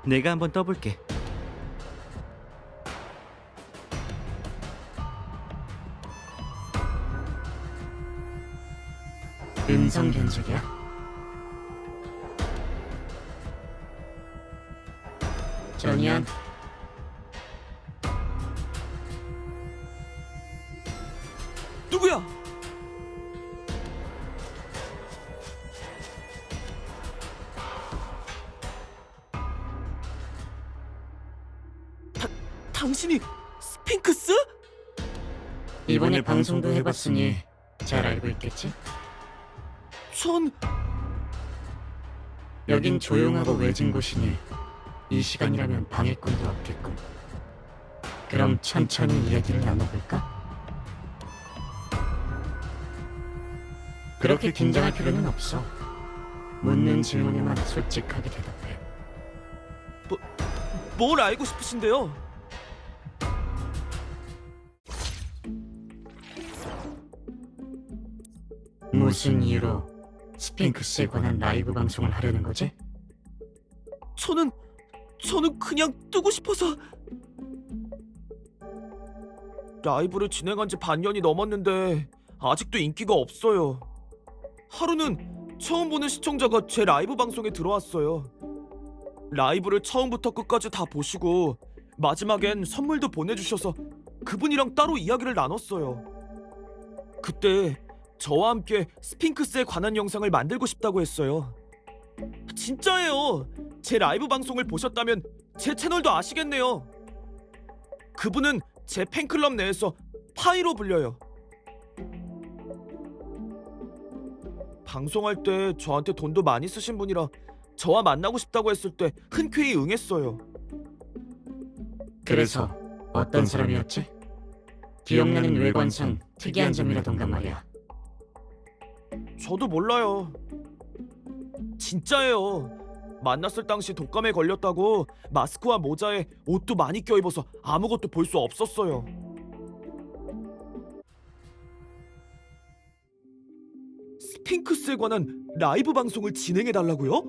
내가 한번 떠볼게. 음성 변조기야? 전현, 누구야? 당신이 스핑크스? 이번에 방송도 해봤으니 잘 알고 있겠지? 전 여긴 조용하고 외진 곳이니 이 시간이라면 방해꾼도 없겠군. 그럼 천천히 이야기를 나눠볼까? 그렇게 긴장할 필요는 없어. 묻는 질문에만 솔직하게 대답해. 뭘 알고 싶으신데요? 무슨 이유로 스핑크스에 관한 라이브 방송을 하려는 거지? 저는 그냥 뜨고 싶어서. 라이브를 진행한 지 반년이 넘었는데 아직도 인기가 없어요. 하루는 처음 보는 시청자가 제 라이브 방송에 들어왔어요. 라이브를 처음부터 끝까지 다 보시고 마지막엔 선물도 보내주셔서 그분이랑 따로 이야기를 나눴어요. 그때 저와 함께 스핑크스에 관한 영상을 만들고 싶다고 했어요. 진짜예요. 제 라이브 방송을 보셨다면 제 채널도 아시겠네요. 그분은 제 팬클럽 내에서 파이로 불려요. 방송할 때 저한테 돈도 많이 쓰신 분이라 저와 만나고 싶다고 했을 때 흔쾌히 응했어요. 그래서 어떤 사람이었지? 기억나는 외관상 특이한 점이라던가 말이야. 저도 몰라요. 진짜예요. 만났을 당시 독감에 걸렸다고 마스크와 모자에 옷도 많이 껴입어서 아무것도 볼 수 없었어요. 스핑크스에 관한 라이브 방송을 진행해달라고요?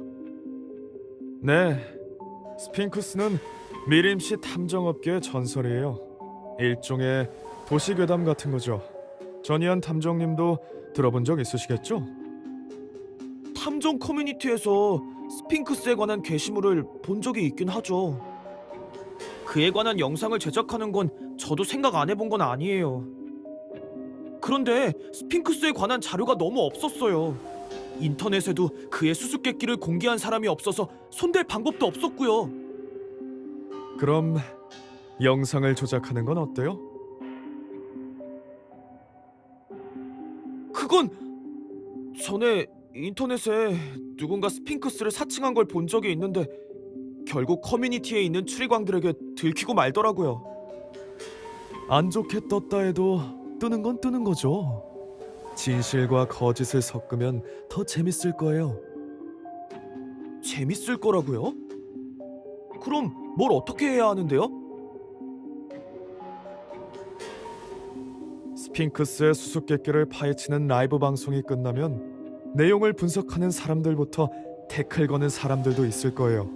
네, 스핑크스는 미림시 탐정업계의 전설이에요. 일종의 도시괴담 같은 거죠. 전희연 탐정님도 들어본 적 있으시겠죠? 탐정 커뮤니티에서 스핑크스에 관한 게시물을 본 적이 있긴 하죠. 그에 관한 영상을 제작하는 건 저도 생각 안 해본 건 아니에요. 그런데 스핑크스에 관한 자료가 너무 없었어요. 인터넷에도 그의 수수께끼를 공개한 사람이 없어서 손댈 방법도 없었고요. 그럼 영상을 조작하는 건 어때요? 그건 전에 인터넷에 누군가 스핑크스를 사칭한 걸 본 적이 있는데 결국 커뮤니티에 있는 추리광들에게 들키고 말더라고요. 안 좋게 떴다 해도 뜨는 건 뜨는 거죠. 진실과 거짓을 섞으면 더 재밌을 거예요. 재밌을 거라고요? 그럼 뭘 어떻게 해야 하는데요? 스핑크스의 수수께끼를 파헤치는 라이브 방송이 끝나면 내용을 분석하는 사람들부터 태클 거는 사람들도 있을 거예요.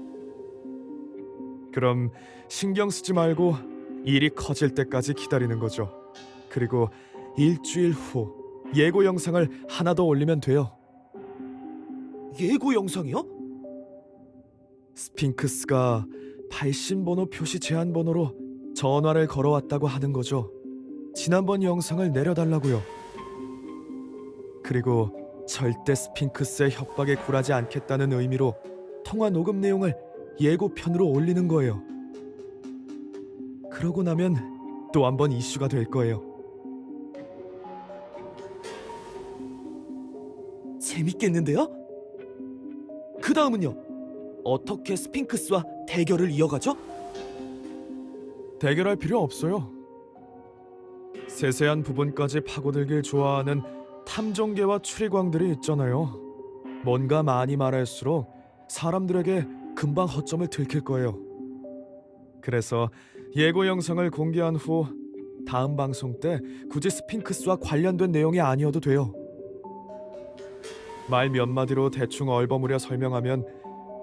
그럼 신경 쓰지 말고 일이 커질 때까지 기다리는 거죠. 그리고 일주일 후 예고 영상을 하나 더 올리면 돼요. 예고 영상이요? 스핑크스가 발신번호 표시 제한 번호로 전화를 걸어왔다고 하는 거죠. 지난번 영상을 내려달라고요. 그리고 절대 스핑크스의 협박에 굴하지 않겠다는 의미로 통화 녹음 내용을 예고편으로 올리는 거예요. 그러고 나면 또 한 번 이슈가 될 거예요. 재밌겠는데요? 그 다음은요? 어떻게 스핑크스와 대결을 이어가죠? 대결할 필요 없어요. 세세한 부분까지 파고들길 좋아하는 탐정계와 추리광들이 있잖아요. 뭔가 많이 말할수록 사람들에게 금방 허점을 들킬 거예요. 그래서 예고 영상을 공개한 후 다음 방송 때 굳이 스핑크스와 관련된 내용이 아니어도 돼요. 말 몇 마디로 대충 얼버무려 설명하면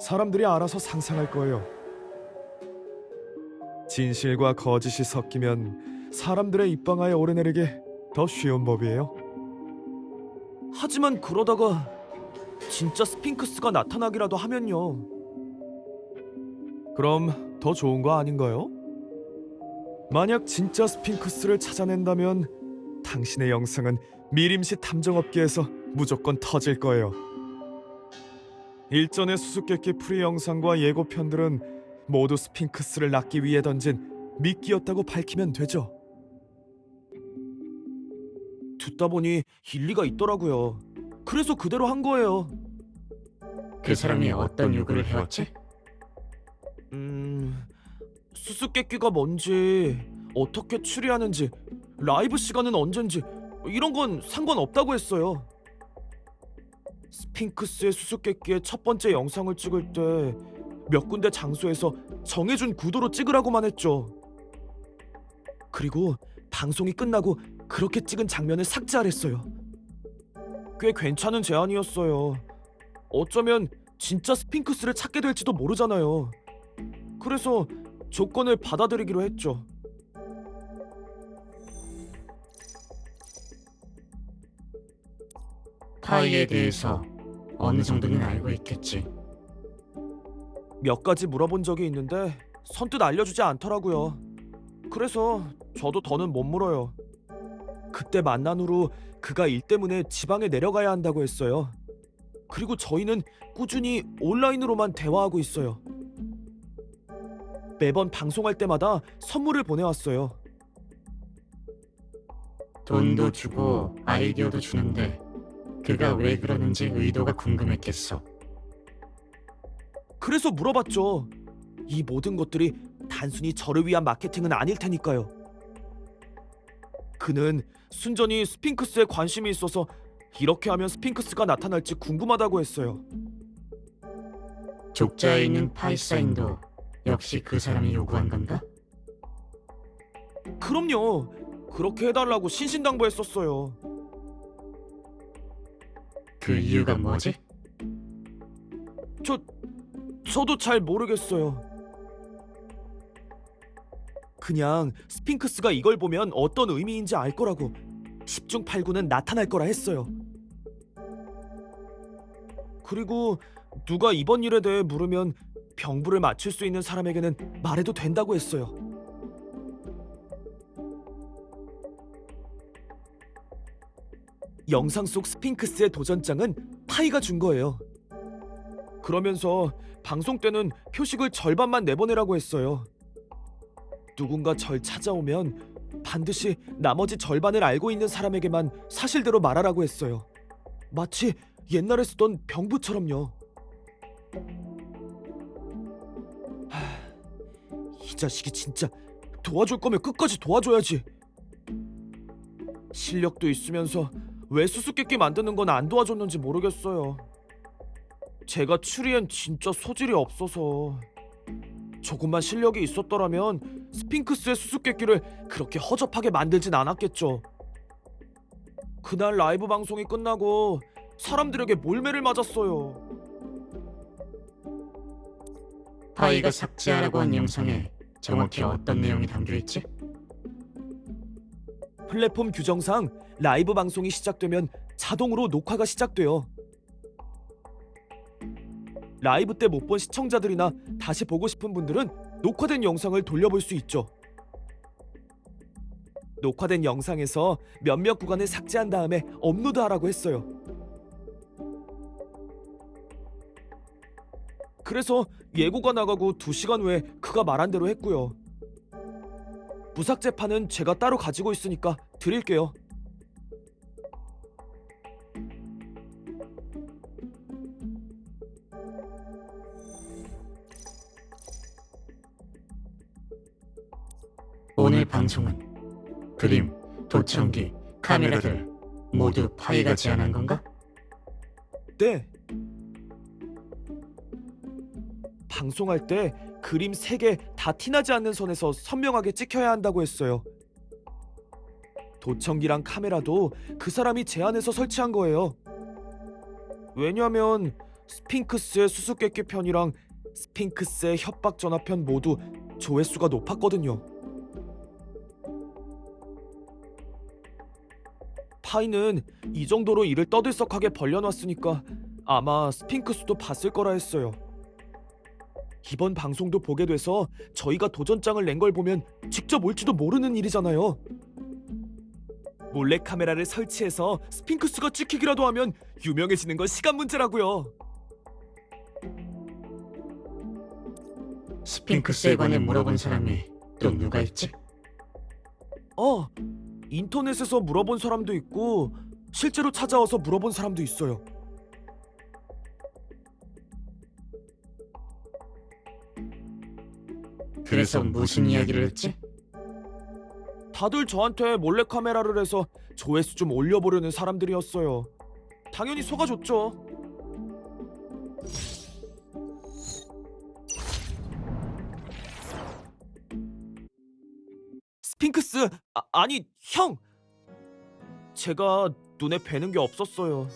사람들이 알아서 상상할 거예요. 진실과 거짓이 섞이면 사람들의 입방아에 오르내리기 더 쉬운 법이에요. 하지만 그러다가 진짜 스핑크스가 나타나기라도 하면요. 그럼 더 좋은 거 아닌가요? 만약 진짜 스핑크스를 찾아낸다면 당신의 영상은 미림시 탐정업계에서 무조건 터질 거예요. 일전의 수수께끼 풀이 영상과 예고편들은 모두 스핑크스를 낳기 위해 던진 미끼였다고 밝히면 되죠. 듣다 보니 일리가 있더라고요. 그래서 그대로 한 거예요. 그 사람이 어떤 요구를 해왔지? 수수께끼가 뭔지, 어떻게 추리하는지, 라이브 시간은 언젠지 이런 건 상관없다고 했어요. 스핑크스의 수수께끼의 첫 번째 영상을 찍을 때 몇 군데 장소에서 정해준 구도로 찍으라고만 했죠. 그리고 방송이 끝나고 그렇게 찍은 장면을 삭제하랬어요. 꽤 괜찮은 제안이었어요. 어쩌면 진짜 스핑크스를 찾게 될지도 모르잖아요. 그래서 조건을 받아들이기로 했죠. 파이에 대해서 어느 정도는 알고 있겠지. 몇 가지 물어본 적이 있는데 선뜻 알려주지 않더라고요. 그래서 저도 더는 못 물어요. 그때 만난 후로 그가 일 때문에 지방에 내려가야 한다고 했어요. 그리고 저희는 꾸준히 온라인으로만 대화하고 있어요. 매번 방송할 때마다 선물을 보내왔어요. 돈도 주고 아이디어도 주는데 그가 왜 그러는지 의도가 궁금했겠어. 그래서 물어봤죠. 이 모든 것들이 단순히 저를 위한 마케팅은 아닐 테니까요. 그는 순전히 스핑크스에 관심이 있어서 이렇게 하면 스핑크스가 나타날지 궁금하다고 했어요. 족자에 있는 파이 사인도 역시 그 사람이 요구한 건가? 그럼요. 그렇게 해달라고 신신당부했었어요. 그 이유가 뭐지? 저도 잘 모르겠어요. 그냥 스핑크스가 이걸 보면 어떤 의미인지 알 거라고 10중 8구는 나타날 거라 했어요. 그리고 누가 이번 일에 대해 물으면 병부를 맞출 수 있는 사람에게는 말해도 된다고 했어요. 영상 속 스핑크스의 도전장은 파이가 준 거예요. 그러면서 방송 때는 표식을 절반만 내보내라고 했어요. 누군가 절 찾아오면 반드시 나머지 절반을 알고 있는 사람에게만 사실대로 말하라고 했어요. 마치 옛날에 쓰던 병부처럼요. 이 자식이 진짜 도와줄 거면 끝까지 도와줘야지. 실력도 있으면서 왜 수수께끼 만드는 건 안 도와줬는지 모르겠어요. 제가 추리엔 진짜 소질이 없어서 조금만 실력이 있었더라면 스핑크스의 수수께끼를 그렇게 허접하게 만들진 않았겠죠. 그날 라이브 방송이 끝나고 사람들에게 몰매를 맞았어요. 파이가 삭제하라고 한 영상에 정확히 어떤 내용이 담겨있지? 플랫폼 규정상 라이브 방송이 시작되면 자동으로 녹화가 시작돼요. 라이브 때 못 본 시청자들이나 다시 보고 싶은 분들은 녹화된 영상을 돌려볼 수 있죠. 녹화된 영상에서 몇몇 구간을 삭제한 다음에 업로드하라고 했어요. 그래서 예고가 나가고 2시간 후에 그가 말한 대로 했고요. 무삭제판은 제가 따로 가지고 있으니까 드릴게요. 오늘 방송은 그림, 도청기, 카메라들 모두 파이가 제안한 건가? 네. 방송할 때 그림 3개 다 티나지 않는 선에서 선명하게 찍혀야 한다고 했어요. 도청기랑 카메라도 그 사람이 제안해서 설치한 거예요. 왜냐면 스핑크스의 수수께끼 편이랑 스핑크스의 협박 전화 편 모두 조회수가 높았거든요. 파이는 이 정도로 이를 떠들썩하게 벌려놨으니까 아마 스핑크스도 봤을 거라 했어요. 이번 방송도 보게 돼서 저희가 도전장을 낸 걸 보면 직접 올지도 모르는 일이잖아요. 몰래카메라를 설치해서 스핑크스가 찍히기라도 하면 유명해지는 건 시간 문제라고요. 스핑크스에 관해 물어본 사람이 또 누가 있지? 인터넷에서 물어본 사람도 있고 실제로 찾아와서 물어본 사람도 있어요. 그래서 무슨 이야기를 했지? 다들 저한테 몰래카메라를 해서 조회수 좀 올려보려는 사람들이었어요. 당연히 속아줬죠. 스핑크스, 아니 형! 제가 눈에 뵈는 게 없었어요.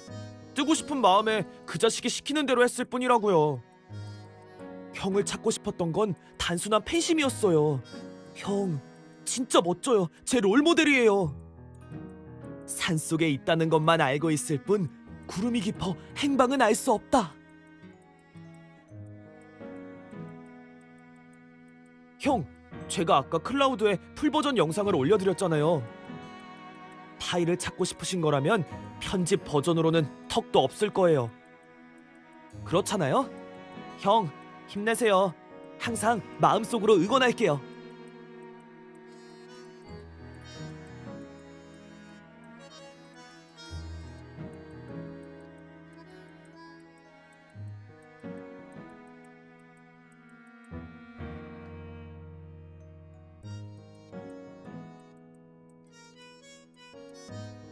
뜨고 싶은 마음에 그 자식이 시키는 대로 했을 뿐이라고요. 형을 찾고 싶었던 건 단순한 팬심이었어요. 형, 진짜 멋져요. 제 롤모델이에요. 산속에 있다는 것만 알고 있을 뿐 구름이 깊어 행방은 알 수 없다. 형, 제가 아까 클라우드에 풀버전 영상을 올려드렸잖아요. 파일을 찾고 싶으신 거라면 편집 버전으로는 턱도 없을 거예요. 그렇잖아요? 형, 힘내세요. 항상 마음속으로 응원할게요.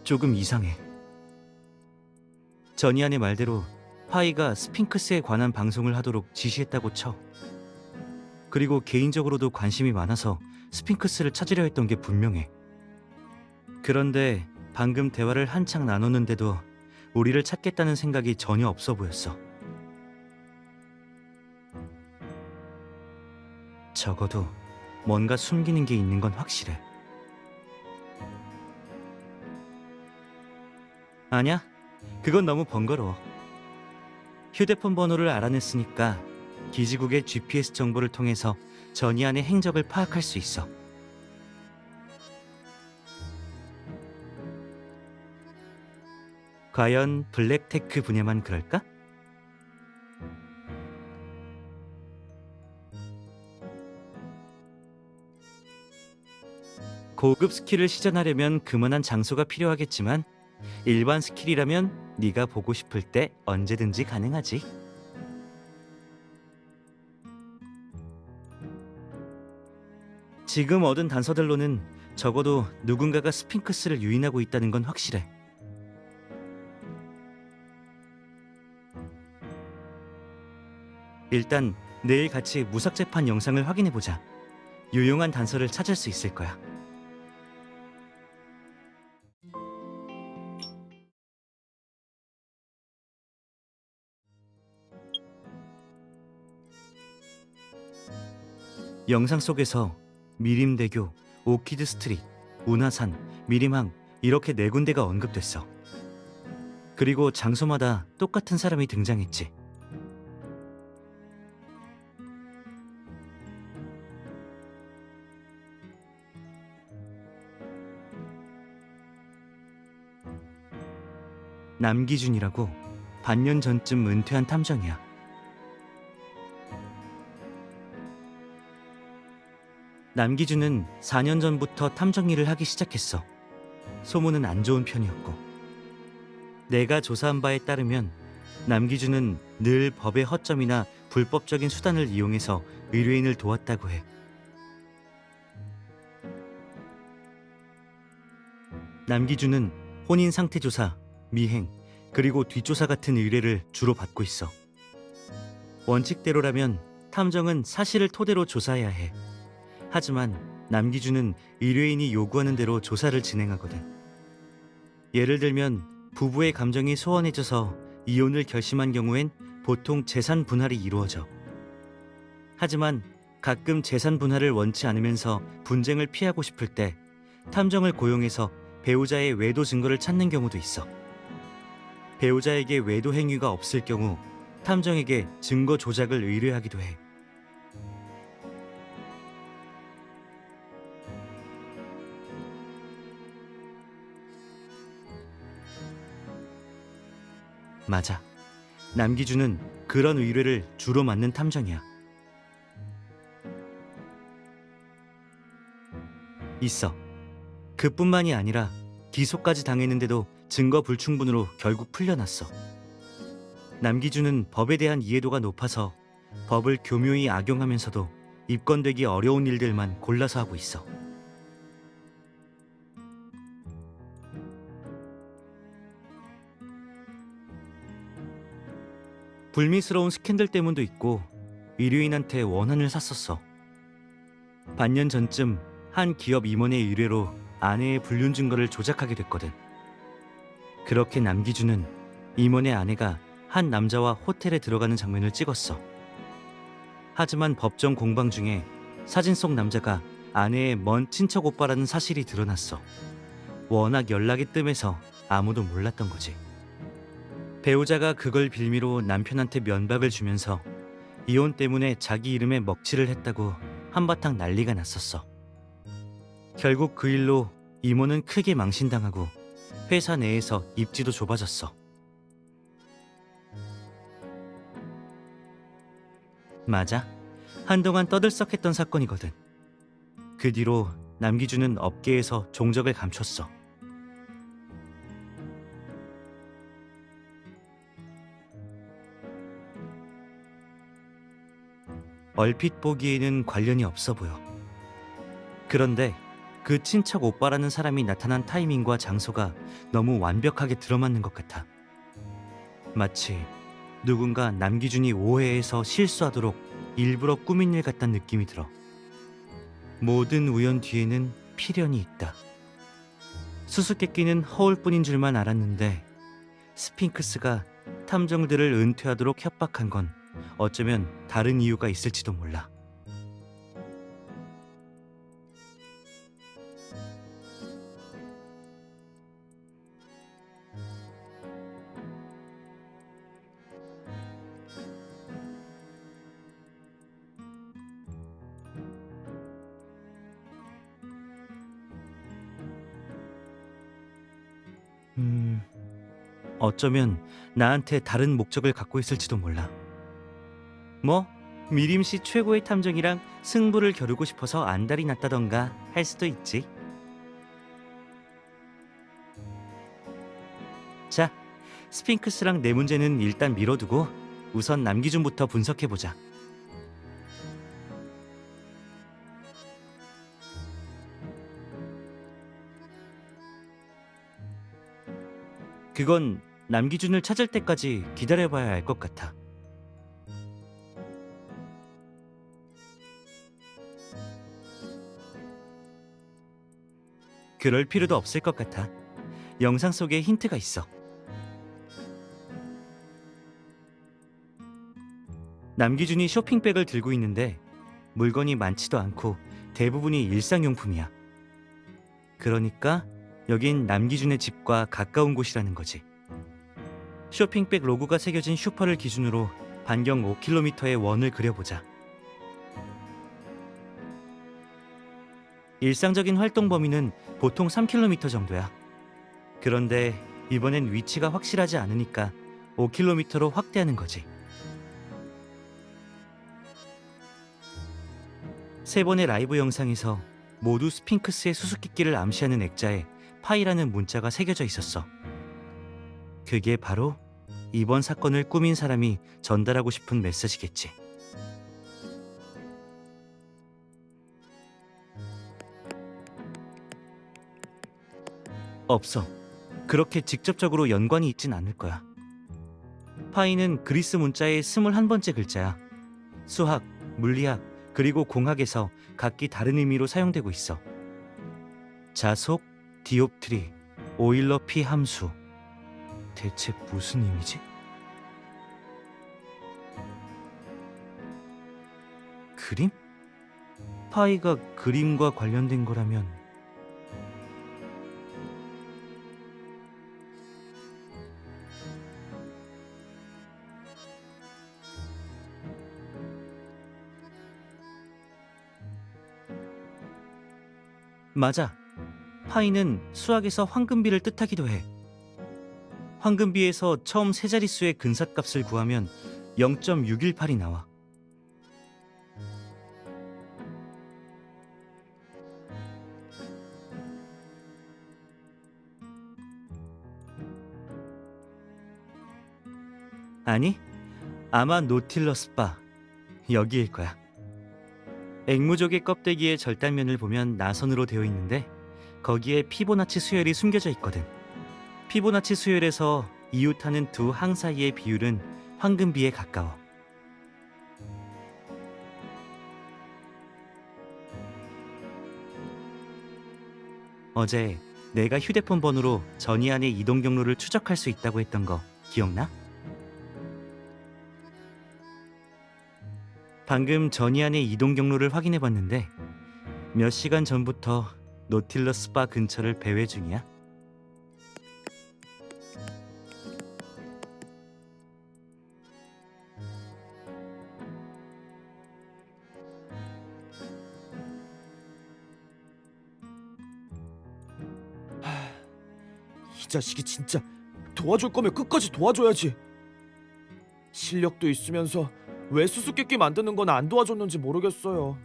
조금 이상해. 전이안의 말대로 파이가 스핑크스에 관한 방송을 하도록 지시했다고 쳐. 그리고 개인적으로도 관심이 많아서 스핑크스를 찾으려 했던 게 분명해. 그런데 방금 대화를 한창 나눴는데도 우리를 찾겠다는 생각이 전혀 없어 보였어. 적어도 뭔가 숨기는 게 있는 건 확실해. 아냐, 그건 너무 번거로워. 휴대폰 번호를 알아냈으니까 기지국의 GPS 정보를 통해서 전이안의 행적을 파악할 수 있어. 과연 블랙테크 분야만 그럴까? 고급 스킬을 시전하려면 그만한 장소가 필요하겠지만 일반 스킬이라면 네가 보고 싶을 때 언제든지 가능하지. 지금 얻은 단서들로는 적어도 누군가가 스핑크스를 유인하고 있다는 건 확실해. 일단 내일 같이 무삭제판 영상을 확인해보자. 유용한 단서를 찾을 수 있을 거야. 영상 속에서 미림대교, 오키드 스트릿, 운하산, 미림항 이렇게 4군데가 언급됐어. 그리고 장소마다 똑같은 사람이 등장했지. 남기준이라고 반년 전쯤 은퇴한 탐정이야. 남기준은 4년 전부터 탐정 일을 하기 시작했어. 소문은 안 좋은 편이었고. 내가 조사한 바에 따르면 남기준은 늘 법의 허점이나 불법적인 수단을 이용해서 의뢰인을 도왔다고 해. 남기준은 혼인 상태 조사, 미행, 그리고 뒷조사 같은 의뢰를 주로 받고 있어. 원칙대로라면 탐정은 사실을 토대로 조사해야 해. 하지만 남기준은 의뢰인이 요구하는 대로 조사를 진행하거든. 예를 들면 부부의 감정이 소원해져서 이혼을 결심한 경우엔 보통 재산 분할이 이루어져. 하지만 가끔 재산 분할을 원치 않으면서 분쟁을 피하고 싶을 때 탐정을 고용해서 배우자의 외도 증거를 찾는 경우도 있어. 배우자에게 외도 행위가 없을 경우 탐정에게 증거 조작을 의뢰하기도 해. 맞아. 남기준은 그런 의뢰를 주로 맡는 탐정이야. 있어. 그뿐만이 아니라 기소까지 당했는데도 증거 불충분으로 결국 풀려났어. 남기준은 법에 대한 이해도가 높아서 법을 교묘히 악용하면서도 입건되기 어려운 일들만 골라서 하고 있어. 불미스러운 스캔들 때문도 있고 의뢰인한테 원한을 샀었어. 반년 전쯤 한 기업 임원의 의뢰로 아내의 불륜 증거를 조작하게 됐거든. 그렇게 남기준은 임원의 아내가 한 남자와 호텔에 들어가는 장면을 찍었어. 하지만 법정 공방 중에 사진 속 남자가 아내의 먼 친척 오빠라는 사실이 드러났어. 워낙 연락이 뜸해서 아무도 몰랐던 거지. 배우자가 그걸 빌미로 남편한테 면박을 주면서 이혼 때문에 자기 이름에 먹칠을 했다고 한바탕 난리가 났었어. 결국 그 일로 임원은 크게 망신당하고 회사 내에서 입지도 좁아졌어. 맞아. 한동안 떠들썩했던 사건이거든. 그 뒤로 남기준은 업계에서 종적을 감췄어. 얼핏 보기에는 관련이 없어 보여. 그런데 그 친척 오빠라는 사람이 나타난 타이밍과 장소가 너무 완벽하게 들어맞는 것 같아. 마치 누군가 남기준이 오해해서 실수하도록 일부러 꾸민 일 같다는 느낌이 들어. 모든 우연 뒤에는 필연이 있다. 수수께끼는 허울뿐인 줄만 알았는데 스핑크스가 탐정들을 은퇴하도록 협박한 건 어쩌면 다른 이유가 있을지도 몰라. 어쩌면 나한테 다른 목적을 갖고 있을지도 몰라. 뭐 미림씨 최고의 탐정이랑 승부를 겨루고 싶어서 안달이 났다던가 할 수도 있지. 자, 스핑크스랑 내 문제는 일단 미뤄두고 우선 남기준부터 분석해보자. 그건 남기준을 찾을 때까지 기다려봐야 할 것 같아. 그럴 필요도 없을 것 같아. 영상 속에 힌트가 있어. 남기준이 쇼핑백을 들고 있는데 물건이 많지도 않고 대부분이 일상용품이야. 그러니까 여긴 남기준의 집과 가까운 곳이라는 거지. 쇼핑백 로고가 새겨진 슈퍼를 기준으로 반경 5km의 원을 그려보자. 일상적인 활동 범위는 보통 3km 정도야. 그런데 이번엔 위치가 확실하지 않으니까 5km로 확대하는 거지. 세 번의 라이브 영상에서 모두 스핑크스의 수수께끼를 암시하는 액자에 파이라는 문자가 새겨져 있었어. 그게 바로 이번 사건을 꾸민 사람이 전달하고 싶은 메시지겠지. 없어. 그렇게 직접적으로 연관이 있진 않을 거야. 파이는 그리스 문자의 21번째 글자야. 수학, 물리학, 그리고 공학에서 각기 다른 의미로 사용되고 있어. 자속, 디옵트리, 오일러 피 함수. 대체 무슨 의미지? 그림? 파이가 그림과 관련된 거라면 맞아. 파이는 수학에서 황금비를 뜻하기도 해. 황금비에서 처음 세 자릿수의 근사값을 구하면 0.618이 나와. 아니, 아마 노틸러스 바 여기일 거야. 앵무족의 껍데기의 절단면을 보면 나선으로 되어 있는데 거기에 피보나치 수열이 숨겨져 있거든. 피보나치 수열에서 이웃하는 두 항 사이의 비율은 황금비에 가까워. 어제 내가 휴대폰 번호로 전이안의 이동 경로를 추적할 수 있다고 했던 거 기억나? 방금 전이안의 이동 경로를 확인해 봤는데 몇 시간 전부터 노틸러스 바 근처를 배회 중이야. 이 자식이 진짜 도와줄 거면 끝까지 도와줘야지. 실력도 있으면서 왜 수수께끼 만드는 건 안 도와줬는지 모르겠어요.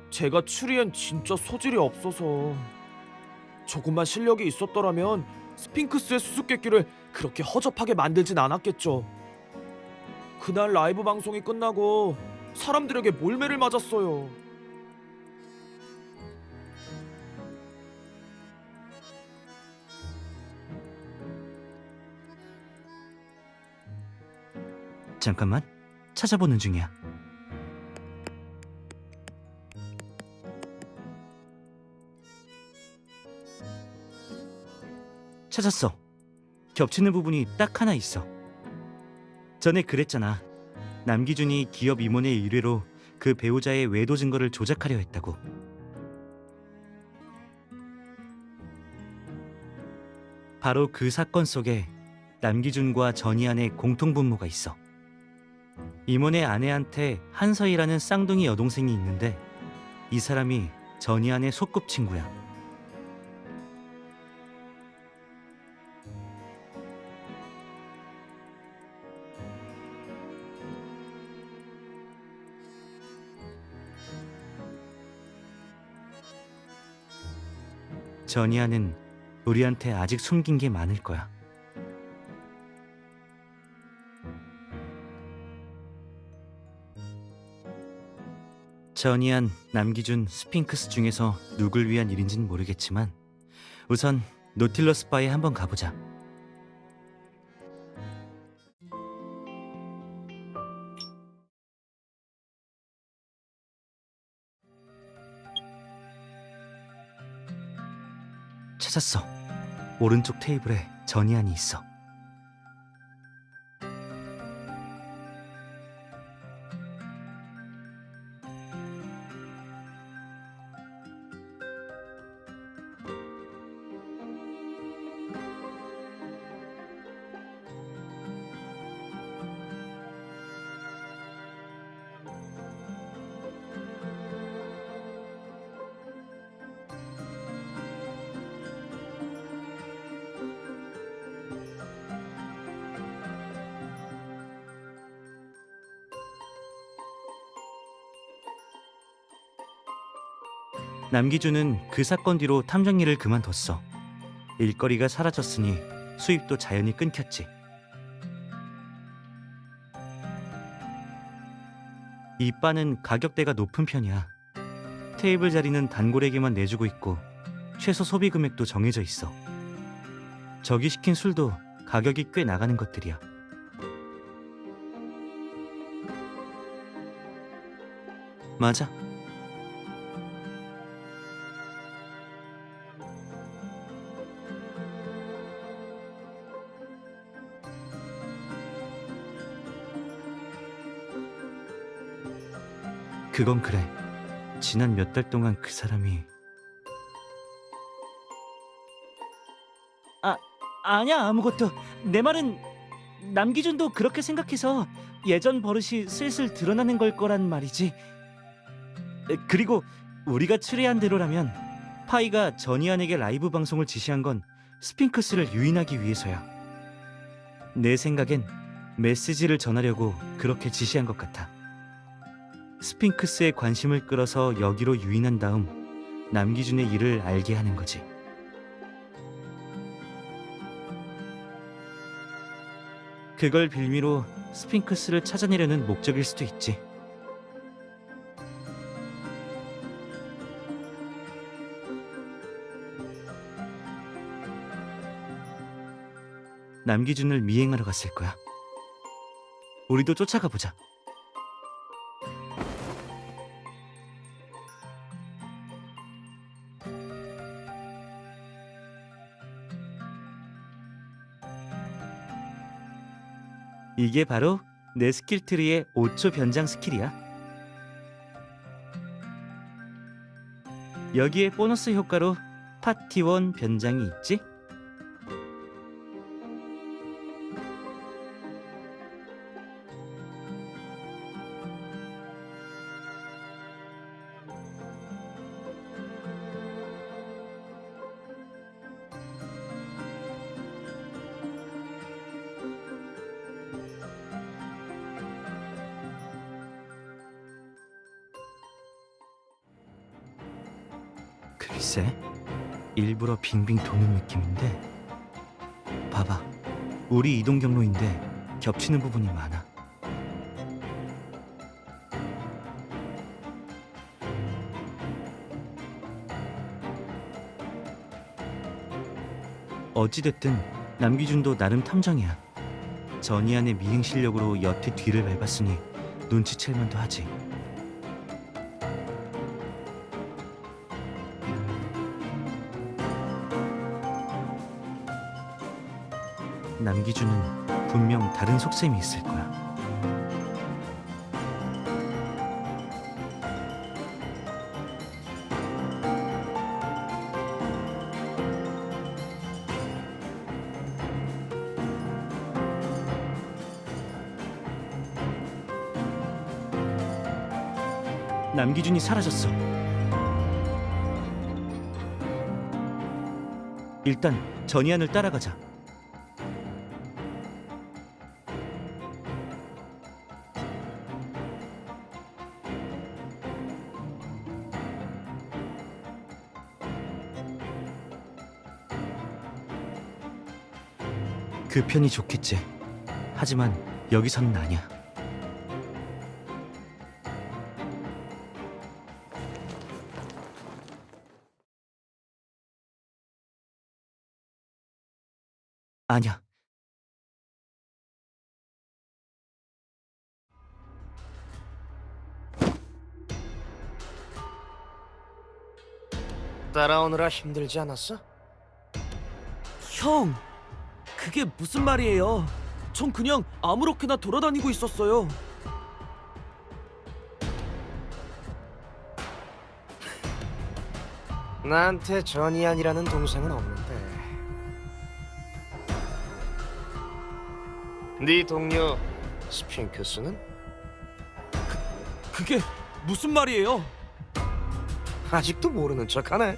제가 추리엔 진짜 소질이 없어서. 조금만 실력이 있었더라면 스핑크스의 수수께끼를 그렇게 허접하게 만들진 않았겠죠. 그날 라이브 방송이 끝나고 사람들에게 몰매를 맞았어요. 잠깐만, 찾아보는 중이야. 찾았어. 겹치는 부분이 딱 하나 있어. 전에 그랬잖아. 남기준이 기업 임원의 의뢰로 그 배우자의 외도 증거를 조작하려 했다고. 바로 그 사건 속에 남기준과 전이안의 공통분모가 있어. 임원의 아내한테 한서희라는 쌍둥이 여동생이 있는데 이 사람이 전이안의 소꿉친구야. 전이안은 우리한테 아직 숨긴 게 많을 거야. 전이안, 남기준, 스핑크스 중에서 누굴 위한 일인지는 모르겠지만 우선 노틸러스 바에 한번 가보자. 찾았어. 오른쪽 테이블에 전이안이 있어. 남기준은 그 사건 뒤로 탐정 일을 그만뒀어. 일거리가 사라졌으니 수입도 자연히 끊겼지. 이 바는 가격대가 높은 편이야. 테이블 자리는 단골에게만 내주고 있고 최소 소비 금액도 정해져 있어. 저기 시킨 술도 가격이 꽤 나가는 것들이야. 맞아. 그건 그래. 지난 몇 달 동안 그 사람이 아니야 아무것도. 내 말은 남기준도 그렇게 생각해서 예전 버릇이 슬슬 드러나는 걸 거란 말이지. 그리고 우리가 추리한 대로라면 파이가 전이안에게 라이브 방송을 지시한 건 스핑크스를 유인하기 위해서야. 내 생각엔 메시지를 전하려고 그렇게 지시한 것 같아. 스핑크스의 관심을 끌어서 여기로 유인한 다음 남기준의 일을 알게 하는 거지. 그걸 빌미로 스핑크스를 찾아내려는 목적일 수도 있지. 남기준을 미행하러 갔을 거야. 우리도 쫓아가 보자. 이게 바로 내 스킬 트리의 5초 변장 스킬이야. 여기에 보너스 효과로 파티 1 변장이 있지? 글쎄, 일부러 빙빙 도는 느낌인데. 봐봐, 우리 이동 경로인데 겹치는 부분이 많아. 어찌됐든 남기준도 나름 탐정이야. 전이안의 미행 실력으로 여태 뒤를 밟았으니 눈치챌 만도 하지. 남기준은 분명 다른 속셈이 있을 거야. 남기준이 사라졌어. 일단 전이안을 따라가자. 그 편이 좋겠지. 하지만 여기서는 아니야. 아니야. 따라오느라 힘들지 않았어? 형, 그게 무슨 말이에요? 전 그냥 아무렇게나 돌아다니고 있었어요. 나한테 전이안이라는 동생은 없는데. 네 동료 스핑크스는? 그게 무슨 말이에요? 아직도 모르는 척하네.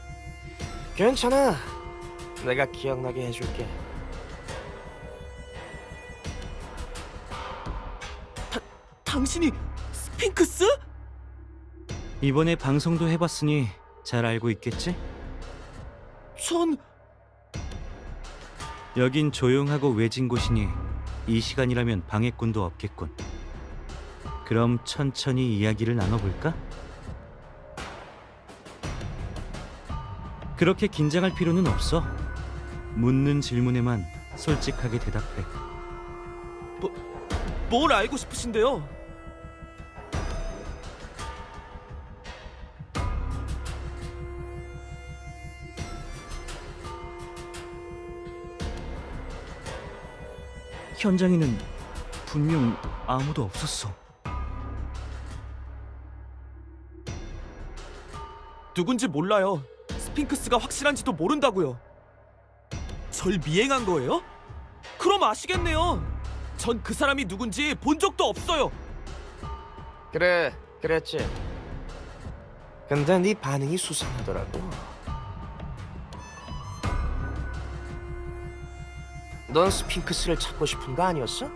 괜찮아, 내가 기억나게 해줄게. 당신이 스핑크스? 이번에 방송도 해봤으니 잘 알고 있겠지? 전 여긴 조용하고 외진 곳이니 이 시간이라면 방해꾼도 없겠군. 그럼 천천히 이야기를 나눠볼까? 그렇게 긴장할 필요는 없어. 묻는 질문에만 솔직하게 대답해. 뭘 알고 싶으신데요? 현장에는 분명 아무도 없었어. 누군지 몰라요. 스핑크스가 확실한지도 모른다고요. 절 미행한 거예요? 그럼 아시겠네요. 전 그 사람이 누군지 본 적도 없어요. 그래, 그랬지. 근데 네 반응이 수상하더라고. 넌 스핑크스를 찾고 싶은 거 아니었어?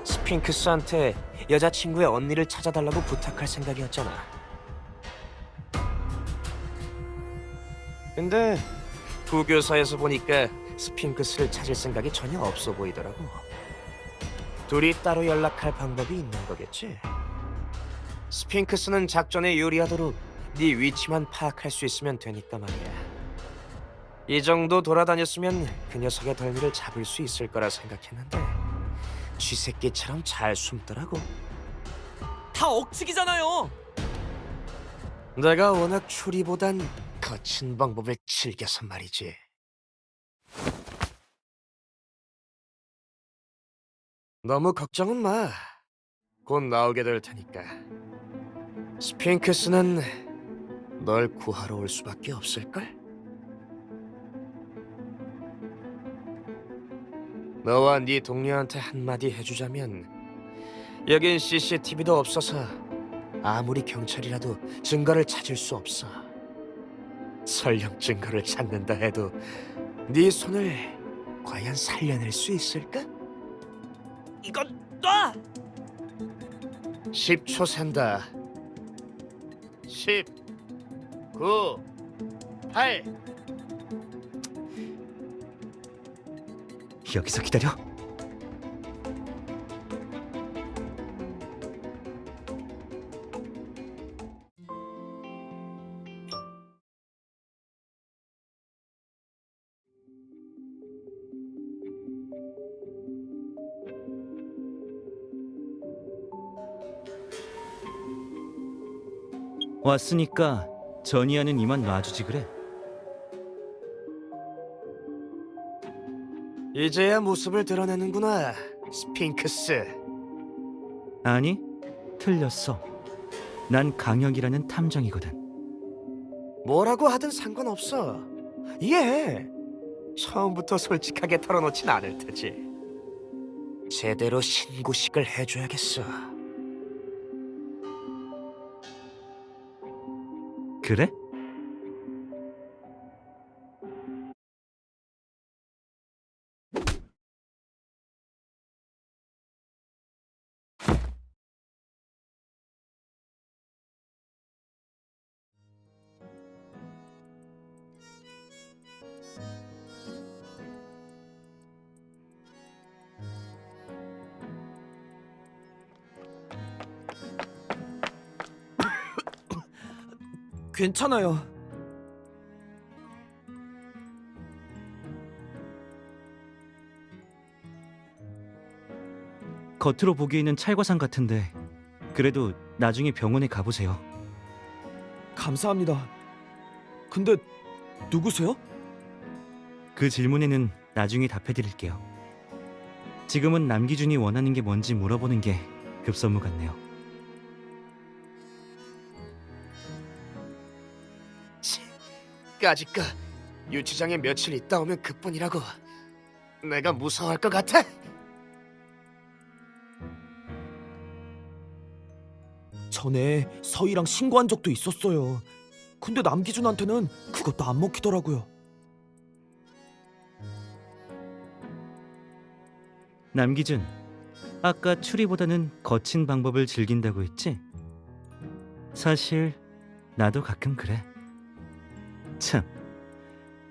스핑크스한테 여자친구의 언니를 찾아달라고 부탁할 생각이었잖아. 근데 부교사에서 보니까 스핑크스를 찾을 생각이 전혀 없어 보이더라고. 둘이 따로 연락할 방법이 있는 거겠지? 스핑크스는 작전에 유리하도록 네 위치만 파악할 수 있으면 되니까 말이야. 이 정도 돌아다녔으면 그 녀석의 덜미를 잡을 수 있을 거라 생각했는데 쥐새끼처럼 잘 숨더라고. 다 억측이잖아요. 내가 워낙 추리보단 거친 방법을 즐겨서 말이지. 너무 걱정은 마. 곧 나오게 될 테니까. 스핑크스는 널 구하러 올 수밖에 없을걸? 너와 네 동료한테 한마디 해주자면 여긴 CCTV도 없어서 아무리 경찰이라도 증거를 찾을 수 없어. 설령 증거를 찾는다 해도 네 손을 과연 살려낼 수 있을까? 이건 놔! 10초 센다. 10, 9, 8. 여기서 기다려. 왔으니까 전이하는 이만 놔주지 그래. 이제야 모습을 드러내는구나, 스핑크스. 아니, 틀렸어. 난 강혁이라는 탐정이거든. 뭐라고 하든 상관없어. 이해해. 처음부터 솔직하게 털어놓진 않을 테지. 제대로 신고식을 해줘야겠어. 그래? 괜찮아요. 겉으로 보기에는 찰과상 같은데 그래도 나중에 병원에 가보세요. 감사합니다. 근데 누구세요? 그 질문에는 나중에 답해드릴게요. 지금은 남기준이 원하는 게 뭔지 물어보는 게 급선무 같네요. 까짓거 유치장에 며칠 있다 오면 그뿐이라고. 내가 무서워할 것 같아? 전에 서희랑 신고한 적도 있었어요. 근데 남기준한테는 그것도 안 먹히더라고요. 남기준, 아까 추리보다는 거친 방법을 즐긴다고 했지? 사실 나도 가끔 그래. 참,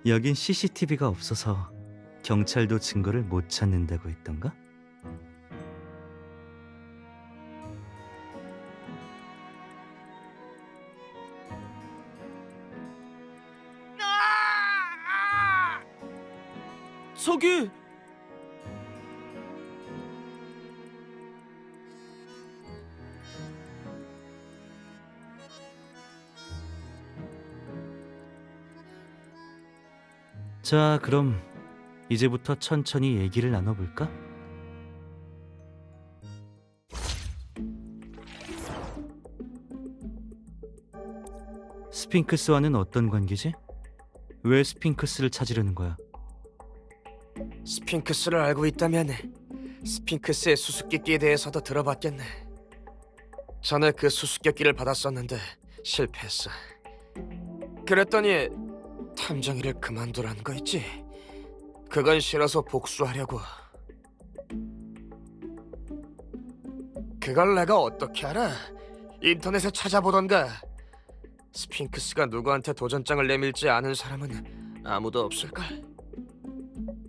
여긴 CCTV가 없어서 경찰도 증거를 못 찾는다고 했던가? 저기 자, 그럼 이제부터 천천히 얘기를 나눠볼까? 스핑크스와는 어떤 관계지? 왜 스핑크스를 찾으려는 거야? 스핑크스를 알고 있다면 스핑크스의 수수께끼에 대해서도 들어봤겠네. 전에 그 수수께끼를 받았었는데 실패했어. 그랬더니 탐정 일을 그만두라는 거 있지? 그건 싫어서 복수하려고. 그걸 내가 어떻게 알아? 인터넷에 찾아보던가. 스핑크스가 누구한테 도전장을 내밀지 않은 사람은 아무도 없을걸?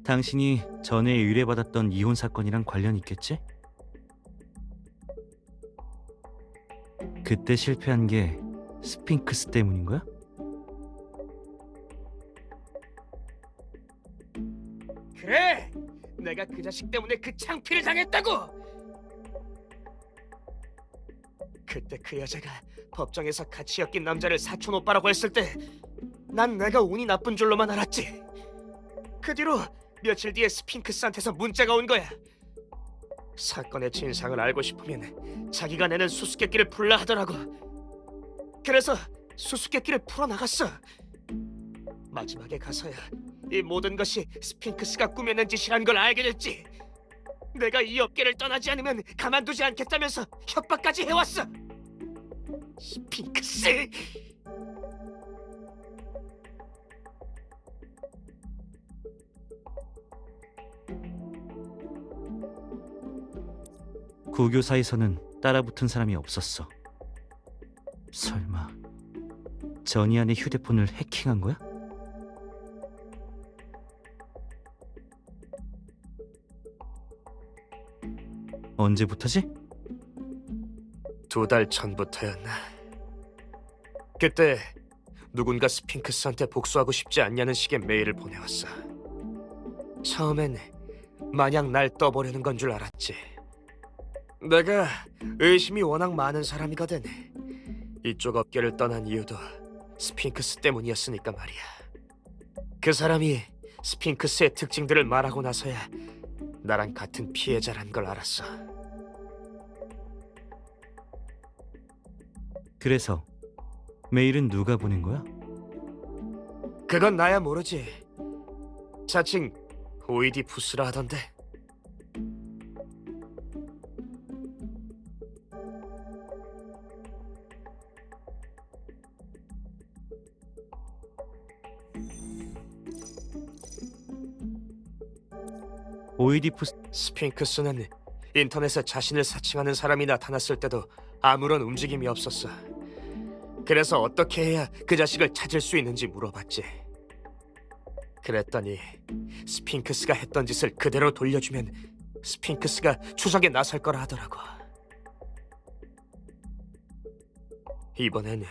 당신이 전에 의뢰받았던 이혼 사건이랑 관련 있겠지? 그때 실패한 게 스핑크스 때문인 거야? 그래! 내가 그 자식 때문에 그 창피를 당했다고! 그때 그 여자가 법정에서 같이 엮인 남자를 사촌 오빠라고 했을 때 난 내가 운이 나쁜 줄로만 알았지. 그 뒤로 며칠 뒤에 스핑크스한테서 문자가 온 거야. 사건의 진상을 알고 싶으면 자기가 내는 수수께끼를 풀라 하더라고. 그래서 수수께끼를 풀어나갔어. 마지막에 가서야 이 모든 것이 스핑크스가 꾸며낸 짓이란 걸 알게 됐지. 내가 이 업계를 떠나지 않으면 가만두지 않겠다면서 협박까지 해왔어. 스핑크스! 구교사에서는 따라붙은 사람이 없었어. 설마 전이안의 휴대폰을 해킹한 거야? 언제부터지? 2달 전부터였나. 그때 누군가 스핑크스한테 복수하고 싶지 않냐는 식의 메일을 보내왔어. 처음엔 마냥 날 떠보려는 건 줄 알았지. 내가 의심이 워낙 많은 사람이거든. 이쪽 업계를 떠난 이유도 스핑크스 때문이었으니까 말이야. 그 사람이 스핑크스의 특징들을 말하고 나서야 나랑 같은 피해자란 걸 알았어. 그래서 메일은 누가 보낸 거야? 그건 나야 모르지. 자칭 오이디푸스라 하던데. 오이디푸스. 스핑크스는 인터넷에 자신을 사칭하는 사람이 나타났을 때도 아무런 움직임이 없었어. 그래서 어떻게 해야 그 자식을 찾을 수 있는지 물어봤지. 그랬더니 스핑크스가 했던 짓을 그대로 돌려주면 스핑크스가 추적에 나설 거라 하더라고. 이번엔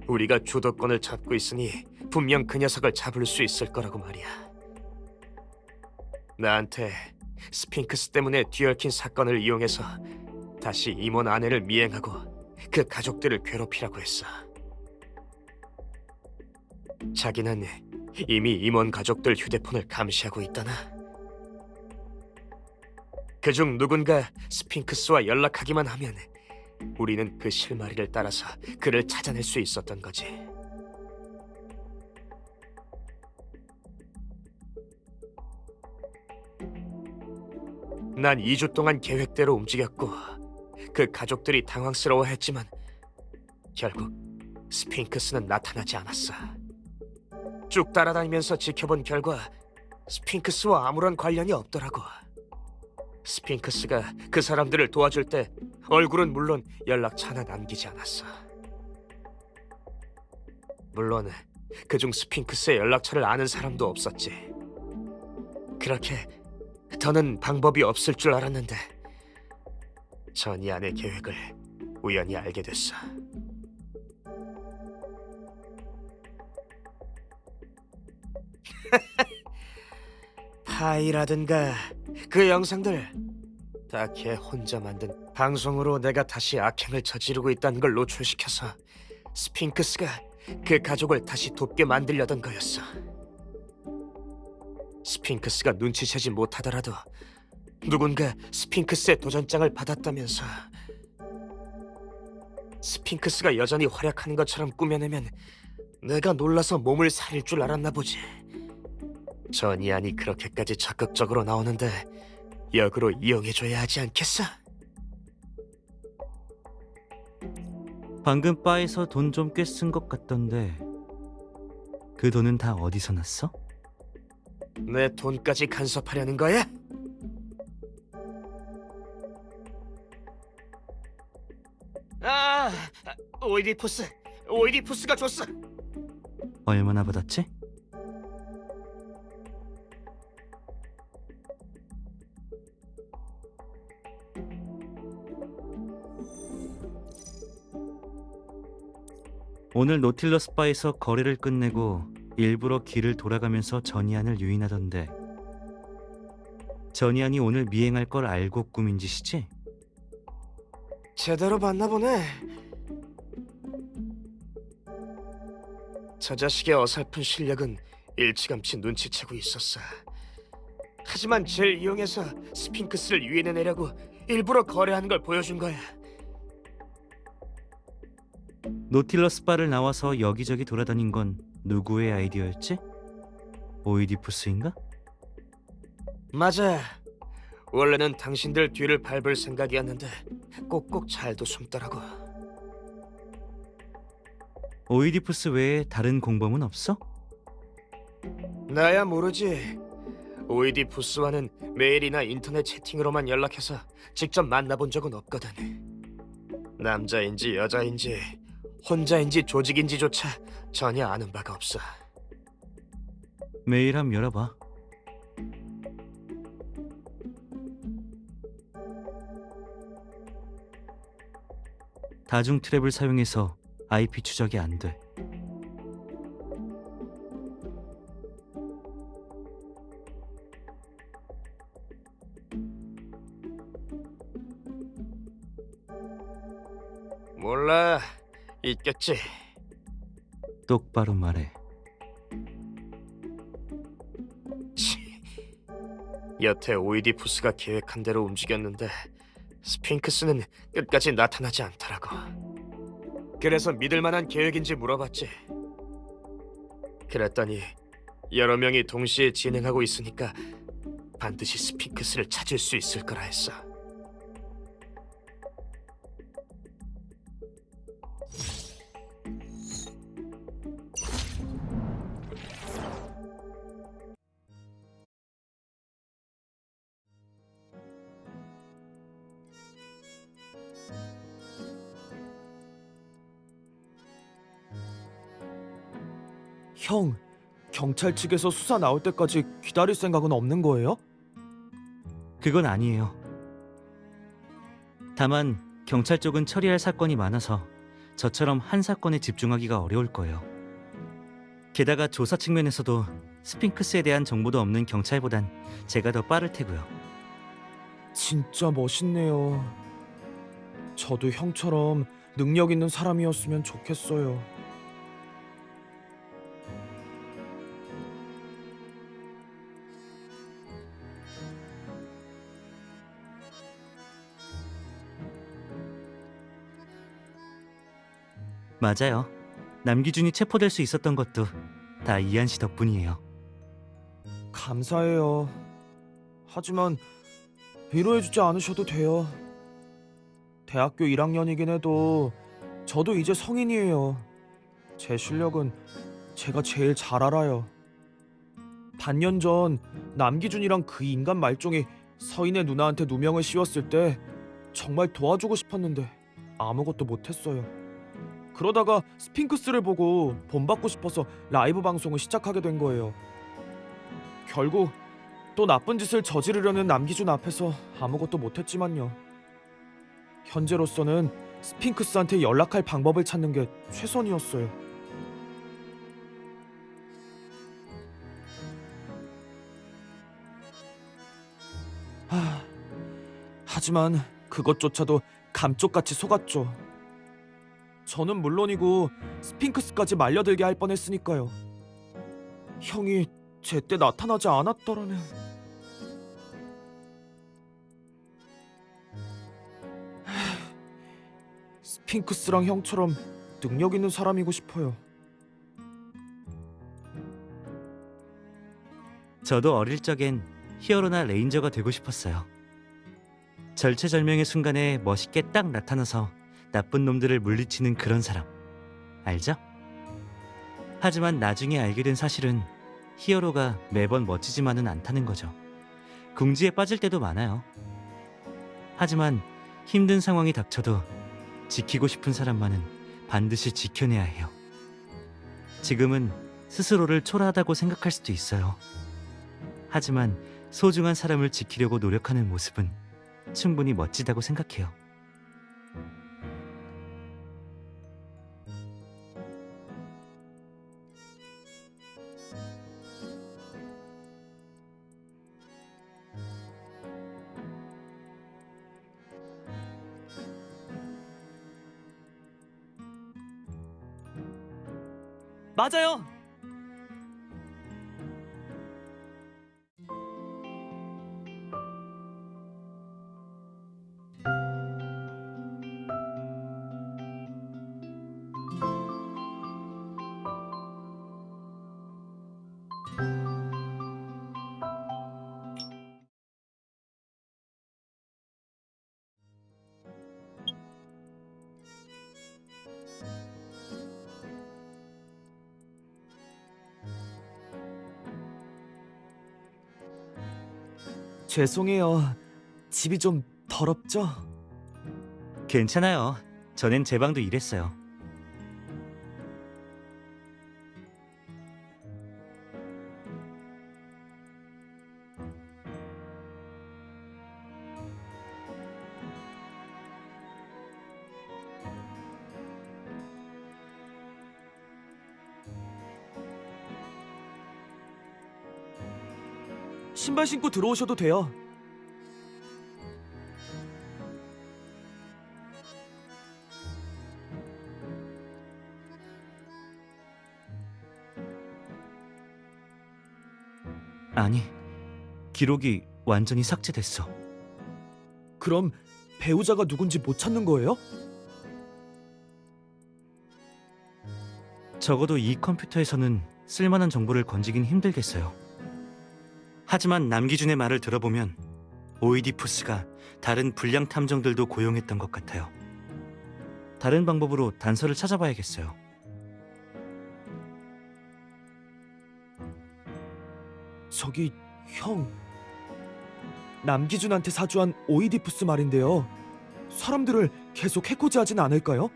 우리가 주도권을 잡고 있으니 분명 그 녀석을 잡을 수 있을 거라고 말이야. 나한테 스핑크스 때문에 뒤얽힌 사건을 이용해서 다시 임원 아내를 미행하고 그 가족들을 괴롭히라고 했어. 자기는 이미 임원 가족들 휴대폰을 감시하고 있다나. 그중 누군가 스핑크스와 연락하기만 하면 우리는 그 실마리를 따라서 그를 찾아낼 수 있었던 거지. 난 2주 동안 계획대로 움직였고 그 가족들이 당황스러워했지만 결국 스핑크스는 나타나지 않았어. 쭉 따라다니면서 지켜본 결과 스핑크스와 아무런 관련이 없더라고. 스핑크스가 그 사람들을 도와줄 때 얼굴은 물론 연락처 하나 남기지 않았어. 물론 그중 스핑크스의 연락처를 아는 사람도 없었지. 그렇게 더는 방법이 없을 줄 알았는데 전이안의 계획을 우연히 알게 됐어. 파이라든가 그 영상들 다 걔 혼자 만든 방송으로 내가 다시 악행을 저지르고 있다는 걸 노출시켜서 스핑크스가 그 가족을 다시 돕게 만들려던 거였어. 스핑크스가 눈치채지 못하더라도 누군가 스핑크스의 도전장을 받았다면서. 스핑크스가 여전히 활약하는 것처럼 꾸며내면 내가 놀라서 몸을 사릴 줄 알았나 보지. 전이안이 그렇게까지 적극적으로 나오는데 역으로 이용해줘야 하지 않겠어? 방금 바에서 돈 좀 꽤 쓴 것 같던데 그 돈은 다 어디서 났어? 내 돈까지 간섭하려는 거야? 아, 오이디푸스가 줬어. 얼마나 받았지? 오늘 노틸러스 바에서 거래를 끝내고 일부러 길을 돌아가면서 전이안을 유인하던데 전이안이 오늘 미행할 걸 알고 꾸민 짓이지? 제대로 봤나 보네. 저 자식의 어설픈 실력은 일찌감치 눈치채고 있었어. 하지만 쟤를 이용해서 스핑크스를 유인해내려고 일부러 거래하는 걸 보여준 거야. 노틸러스 바를 나와서 여기저기 돌아다닌 건 누구의 아이디어였지? 오이디푸스인가? 맞아. 원래는 당신들 뒤를 밟을 생각이었는데 꼭꼭 잘도 숨더라고. 오이디푸스 외에 다른 공범은 없어? 나야 모르지. 오이디푸스와는 메일이나 인터넷 채팅으로만 연락해서 직접 만나본 적은 없거든. 남자인지 여자인지 혼자인지 조직인지조차 전혀 아는 바가 없어. 메일 함 열어봐. 다중 트랩을 사용해서 IP 추적이 안 돼. 몰라. 있겠지. 똑바로 말해. 치. 여태 오이디푸스가 계획한 대로 움직였는데 스핑크스는 끝까지 나타나지 않더라고. 그래서 믿을 만한 계획인지 물어봤지. 그랬더니 여러 명이 동시에 진행하고 있으니까 반드시 스핑크스를 찾을 수 있을 거라 했어. 형, 경찰 측에서 수사 나올 때까지 기다릴 생각은 없는 거예요? 그건 아니에요. 다만 경찰 쪽은 처리할 사건이 많아서 저처럼 한 사건에 집중하기가 어려울 거예요. 게다가 조사 측면에서도 스핑크스에 대한 정보도 없는 경찰보단 제가 더 빠를 테고요. 진짜 멋있네요. 저도 형처럼 능력 있는 사람이었으면 좋겠어요. 맞아요. 남기준이 체포될 수 있었던 것도 다 이한 씨 덕분이에요. 감사해요. 하지만 위로해주지 않으셔도 돼요. 대학교 1학년이긴 해도 저도 이제 성인이에요. 제 실력은 제가 제일 잘 알아요. 반년 전 남기준이랑 그 인간 말종이 서인의 누나한테 누명을 씌웠을 때 정말 도와주고 싶었는데 아무것도 못했어요. 그러다가 스핑크스를 보고 본받고 싶어서 라이브 방송을 시작하게 된 거예요. 결국 또 나쁜 짓을 저지르려는 남기준 앞에서 아무것도 못했지만요. 현재로서는 스핑크스한테 연락할 방법을 찾는 게 최선이었어요. 하지만 그것조차도 감쪽같이 속았죠. 저는 물론이고 스핑크스까지 말려들게 할 뻔했으니까요. 형이 제때 나타나지 않았더라면... 스핑크스랑 형처럼 능력 있는 사람이고 싶어요. 저도 어릴 적엔 히어로나 레인저가 되고 싶었어요. 절체절명의 순간에 멋있게 딱 나타나서 나쁜 놈들을 물리치는 그런 사람. 알죠? 하지만 나중에 알게 된 사실은 히어로가 매번 멋지지만은 않다는 거죠. 궁지에 빠질 때도 많아요. 하지만 힘든 상황이 닥쳐도 지키고 싶은 사람만은 반드시 지켜내야 해요. 지금은 스스로를 초라하다고 생각할 수도 있어요. 하지만 소중한 사람을 지키려고 노력하는 모습은 충분히 멋지다고 생각해요. 맞아요. 죄송해요. 집이 좀 더럽죠? 괜찮아요. 전엔 제 방도 이랬어요. 신발 신고 들어오셔도 돼요. 아니, 기록이 완전히 삭제됐어. 그럼 배우자가 누군지 못 찾는 거예요? 적어도 이 컴퓨터에서는 쓸만한 정보를 건지긴 힘들겠어요. 하지만 남기준의 말을 들어보면 오이디푸스가 다른 불량 탐정들도 고용했던 것 같아요. 다른 방법으로 단서를 찾아봐야겠어요. 저기 형, 남기준한테 사주한 오이디푸스 말인데요. 사람들을 계속 해코지하진 않을까요?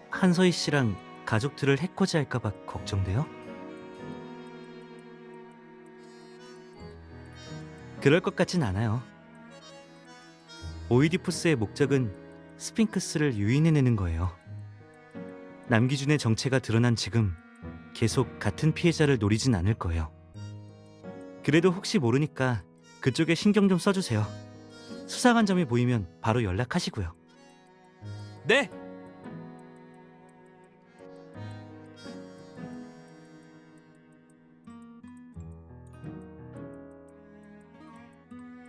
한서희 씨랑 가족들을 해코지할까봐 걱정돼요? 그럴 것 같진 않아요. 오이디푸스의 목적은 스핑크스를 유인해내는 거예요. 남기준의 정체가 드러난 지금 계속 같은 피해자를 노리진 않을 거예요. 그래도 혹시 모르니까 그쪽에 신경 좀 써주세요. 수상한 점이 보이면 바로 연락하시고요. 네.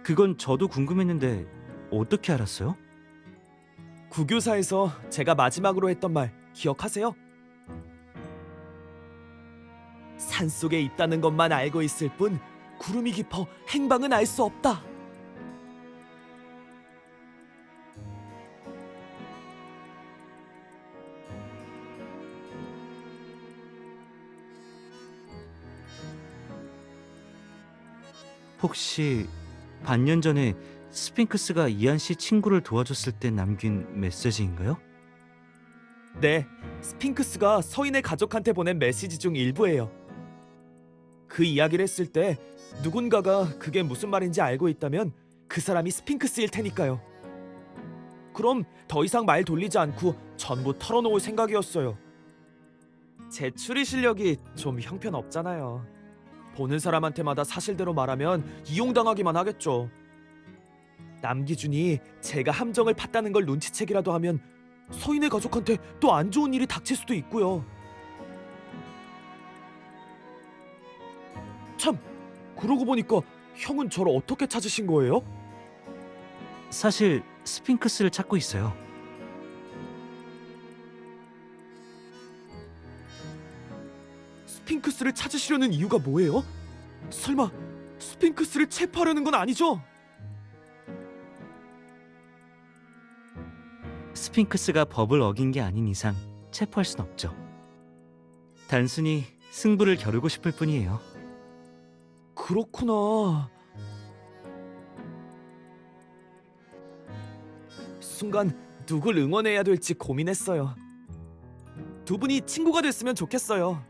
그건 저도 궁금했는데 어떻게 알았어요? 구교사에서 제가 마지막으로 했던 말 기억하세요? 산속에 있다는 것만 알고 있을 뿐 구름이 깊어 행방은 알 수 없다. 혹시 반년 전에 스핑크스가 이한 씨 친구를 도와줬을 때 남긴 메시지인가요? 네, 스핑크스가 서인의 가족한테 보낸 메시지 중 일부예요. 그 이야기를 했을 때 누군가가 그게 무슨 말인지 알고 있다면 그 사람이 스핑크스일 테니까요. 그럼 더 이상 말 돌리지 않고 전부 털어놓을 생각이었어요. 제 추리 실력이 좀 형편없잖아요. 보는 사람한테마다 사실대로 말하면 이용당하기만 하겠죠. 남기준이 제가 함정을 팠다는 걸 눈치채기라도 하면 서인의 가족한테 또 안 좋은 일이 닥칠 수도 있고요. 참, 그러고 보니까 형은 저를 어떻게 찾으신 거예요? 사실 스핑크스를 찾고 있어요. 스핑크스를 찾으시려는 이유가 뭐예요? 설마 스핑크스를 체포하려는 건 아니죠? 스핑크스가 법을 어긴 게 아닌 이상 체포할 순 없죠. 단순히 승부를 겨루고 싶을 뿐이에요. 그렇구나. 순간 누굴 응원해야 될지 고민했어요. 두 분이 친구가 됐으면 좋겠어요.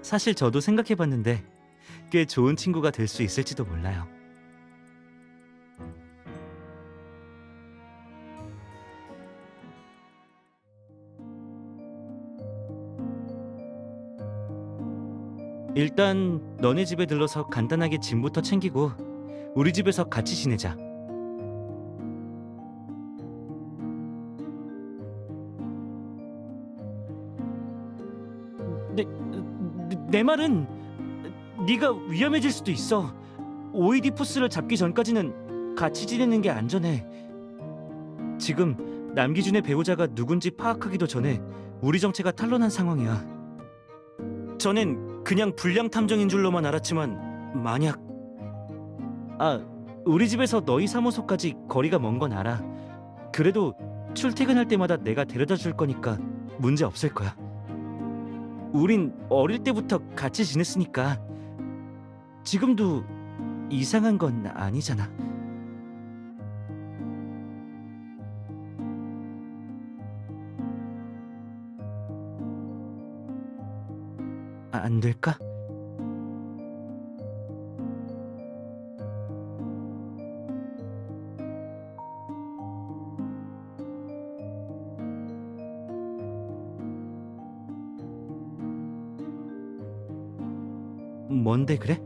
사실 저도 생각해봤는데 꽤 좋은 친구가 될 수 있을지도 몰라요. 일단 너네 집에 들러서 간단하게 짐부터 챙기고 우리 집에서 같이 지내자. 내 말은 네가 위험해질 수도 있어. 오이디푸스를 잡기 전까지는 같이 지내는 게 안전해. 지금 남기준의 배우자가 누군지 파악하기도 전에 우리 정체가 탄로난 상황이야. 전엔 그냥 불량 탐정인 줄로만 알았지만 만약 우리 집에서 너희 사무소까지 거리가 먼 건 알아. 그래도 출퇴근할 때마다 내가 데려다 줄 거니까 문제 없을 거야. 우린 어릴 때부터 같이 지냈으니까 지금도 이상한 건 아니잖아. 안 될까? 뭔데 그래?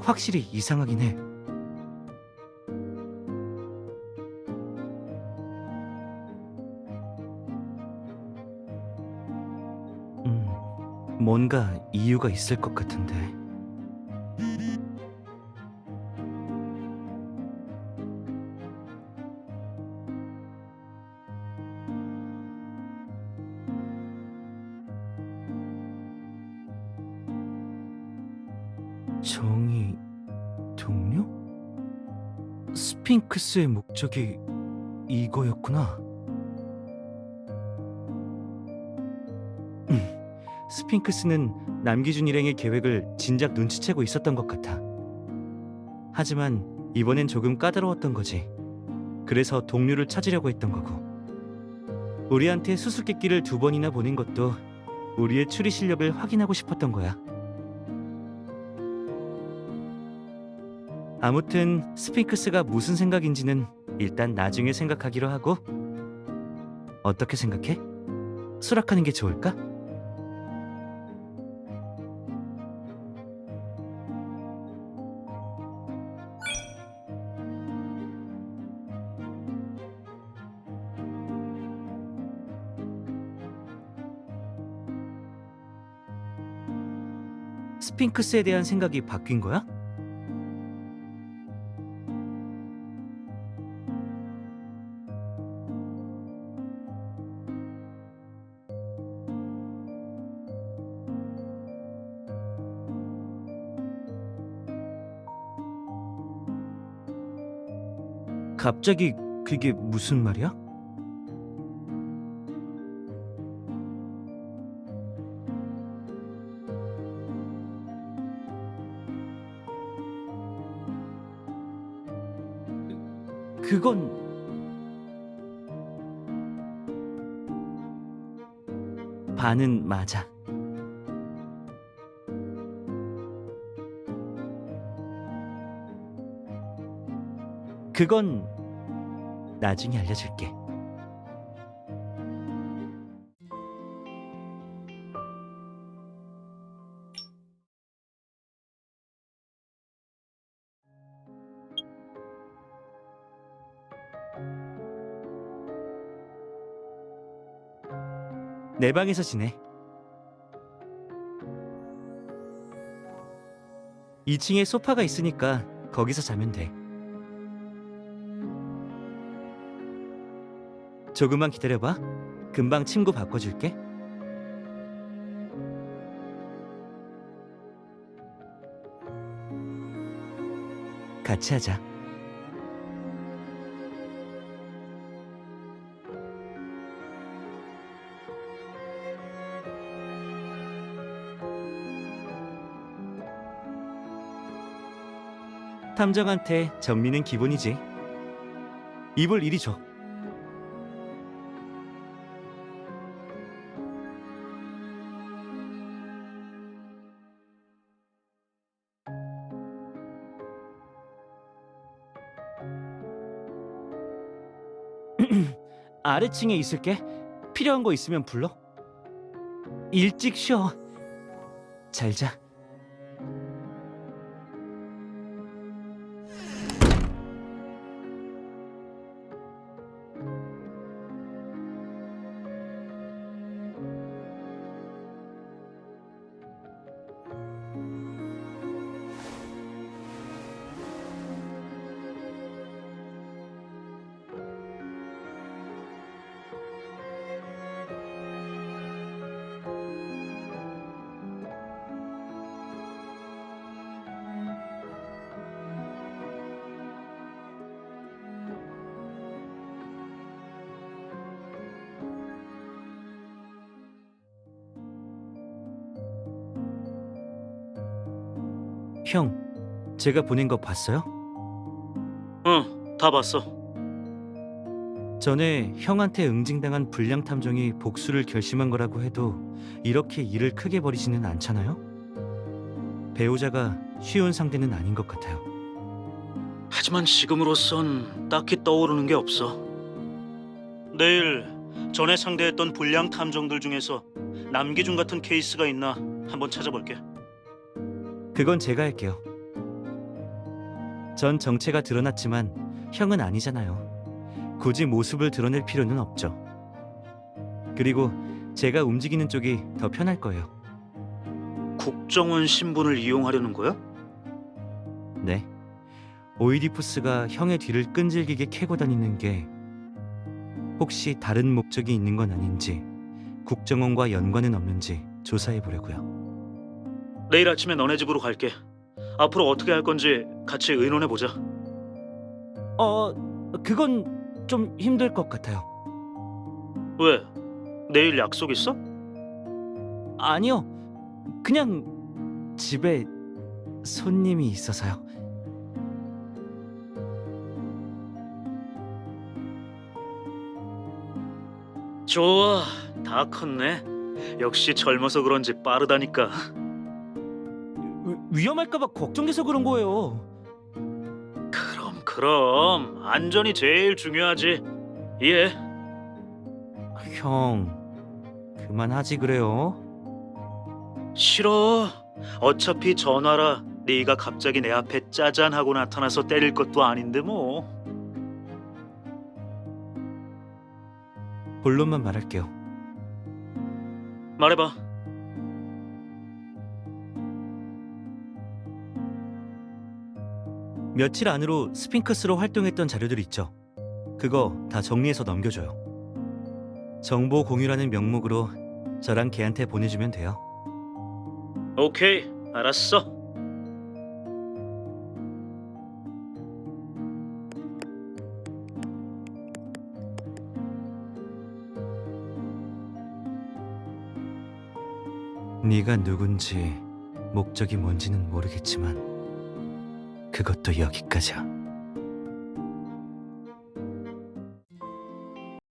확실히 이상하긴 해. 뭔가 이유가 있을 것 같은데. 정의 동료? 스핑크스의 목적이 이거였구나. 스핑크스는 남기준 일행의 계획을 진작 눈치채고 있었던 것 같아. 하지만 이번엔 조금 까다로웠던 거지. 그래서 동료를 찾으려고 했던 거고. 우리한테 수수께끼를 2번이나 보낸 것도 우리의 추리 실력을 확인하고 싶었던 거야. 아무튼 스핑크스가 무슨 생각인지는 일단 나중에 생각하기로 하고. 어떻게 생각해? 수락하는 게 좋을까? 스핑크스에 대한 생각이 바뀐 거야? 갑자기 그게 무슨 말이야? 그건 반은 맞아. 그건 나중에 알려줄게. 내 방에서 지내. 2층에 소파가 있으니까 거기서 자면 돼. 조금만 기다려봐. 금방 침구 바꿔줄게. 같이 하자. 탐정한테 전미는 기본이지. 이불 이리 줘. 아래층에 있을게. 필요한 거 있으면 불러. 일찍 쉬어. 잘 자. 형, 제가 보낸 거 봤어요? 응, 다 봤어. 전에 형한테 응징당한 불량 탐정이 복수를 결심한 거라고 해도 이렇게 일을 크게 벌이지는 않잖아요? 배우자가 쉬운 상대는 아닌 것 같아요. 하지만 지금으로선 딱히 떠오르는 게 없어. 내일 전에 상대했던 불량 탐정들 중에서 남기준 같은 케이스가 있나 한번 찾아볼게. 그건 제가 할게요. 전 정체가 드러났지만 형은 아니잖아요. 굳이 모습을 드러낼 필요는 없죠. 그리고 제가 움직이는 쪽이 더 편할 거예요. 국정원 신분을 이용하려는 거야? 네. 오이디푸스가 형의 뒤를 끈질기게 캐고 다니는 게 혹시 다른 목적이 있는 건 아닌지, 국정원과 연관은 없는지 조사해 보려고요. 내일 아침에 너네 집으로 갈게. 앞으로 어떻게 할 건지 같이 의논해 보자. 그건 좀 힘들 것 같아요. 왜? 내일 약속 있어? 아니요. 그냥 집에 손님이 있어서요. 좋아, 다 컸네. 역시 젊어서 그런지 빠르다니까. 위험할까봐 걱정돼서 그런 거예요. 그럼 안전이 제일 중요하지. 이해? 형, 그만하지 그래요. 싫어. 어차피 전화라. 네가 갑자기 내 앞에 짜잔 하고 나타나서 때릴 것도 아닌데 뭐. 본론만 말할게요. 말해봐. 며칠 안으로 스핑크스로 활동했던 자료들 있죠. 그거 다 정리해서 넘겨줘요. 정보 공유라는 명목으로 저랑 걔한테 보내주면 돼요. 오케이, 알았어. 네가 누군지 목적이 뭔지는 모르겠지만 그것도 여기까지야.